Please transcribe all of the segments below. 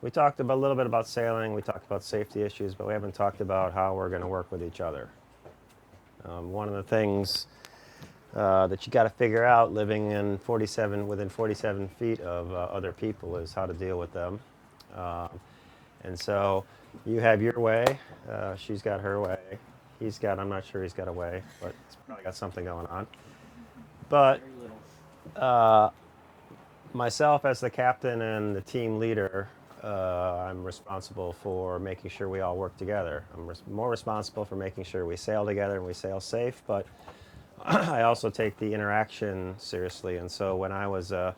We talked about, a little bit about sailing, we talked about safety issues, but we haven't talked about how we're going to work with each other. One of the things that you got to figure out living within 47 feet of other people is how to deal with them. Um, and so you have your way, she's got her way, I'm not sure he's got a way, but he's probably got something going on. But myself as the captain and the team leader, I'm responsible for making sure we all work together. I'm more responsible for making sure we sail together and we sail safe, but I also take the interaction seriously. And so when I was a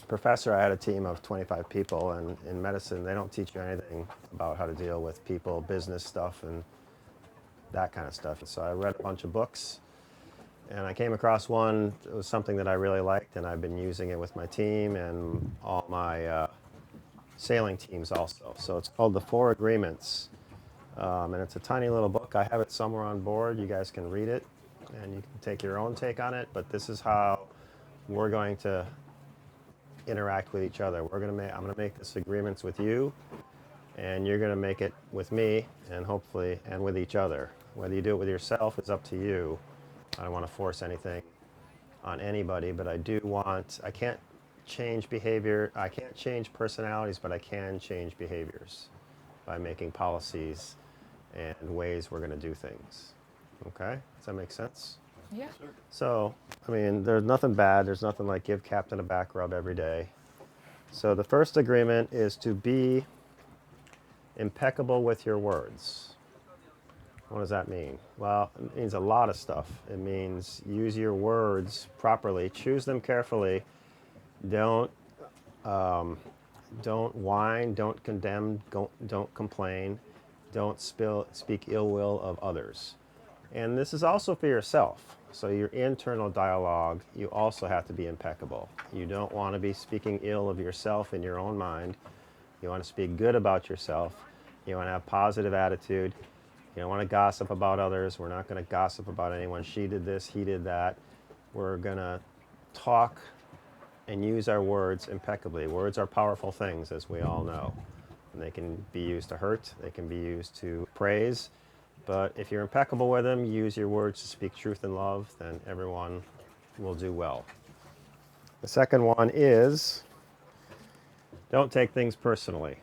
professor, I had a team of 25 people, and in medicine, they don't teach you anything about how to deal with people, business stuff, and that kind of stuff. So I read a bunch of books, and I came across one. It was something that I really liked, and I've been using it with my team and all my sailing teams also. So it's called The Four Agreements, and it's a tiny little book. I have it somewhere on board. You guys can read it, and you can take your own take on it. But this is how we're going to interact with each other. I'm going to make this agreements with you, and you're going to make it with me, and hopefully, and with each other. Whether you do it with yourself is up to you. I don't want to force anything on anybody, but I can't change behavior. I can't change personalities, but I can change behaviors by making policies and ways we're going to do things. Okay? Does that make sense? Yeah. So, I mean, there's nothing bad. There's nothing like give Captain a back rub every day. So the first agreement is to be impeccable with your words. What does that mean? Well, it means a lot of stuff. It means use your words properly, choose them carefully. Don't don't whine, don't condemn, don't complain, don't speak ill will of others. And this is also for yourself. So your internal dialogue, you also have to be impeccable. You don't want to be speaking ill of yourself in your own mind. You want to speak good about yourself. You want to have positive attitude. You don't want to gossip about others. We're not going to gossip about anyone. She did this, he did that. We're going to talk and use our words impeccably. Words are powerful things, as we all know. And they can be used to hurt, they can be used to praise. But if you're impeccable with them, use your words to speak truth and love, then everyone will do well. The second one is don't take things personally.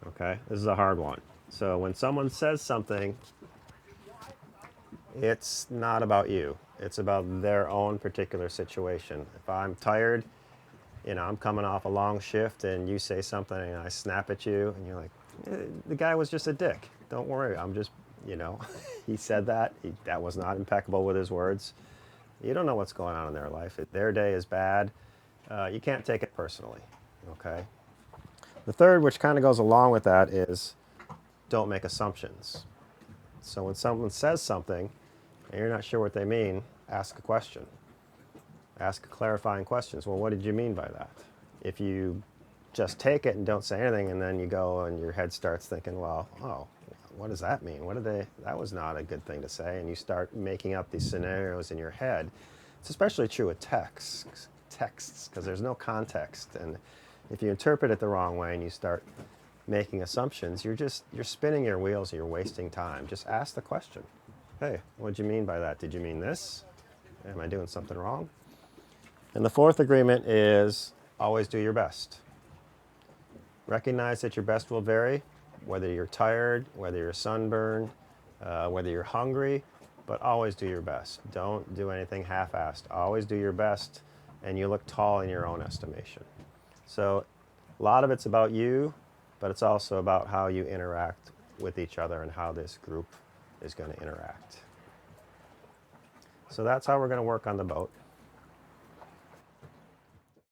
Okay? This is a hard one. So when someone says something, it's not about you. It's about their own particular situation. If I'm tired, I'm coming off a long shift and you say something and I snap at you and you're like, the guy was just a dick. Don't worry, I'm just, he said that. That was not impeccable with his words. You don't know what's going on in their life. If their day is bad, you can't take it personally, okay? The third, which kind of goes along with that, is don't make assumptions. So when someone says something and you're not sure what they mean, ask a question. Ask clarifying questions. Well, what did you mean by that? If you just take it and don't say anything and then you go and your head starts thinking, well, oh, what does that mean? That was not a good thing to say. And you start making up these scenarios in your head. It's especially true with texts, because there's no context. And if you interpret it the wrong way and you start making assumptions, you're spinning your wheels and you're wasting time. Just ask the question. Hey, what did you mean by that? Did you mean this? Am I doing something wrong? And the fourth agreement is always do your best. Recognize that your best will vary, whether you're tired, whether you're sunburned, whether you're hungry, but always do your best. Don't do anything half-assed. Always do your best, and you look tall in your own estimation. So a lot of it's about you, but it's also about how you interact with each other and how this group is going to interact. So that's how we're going to work on the boat.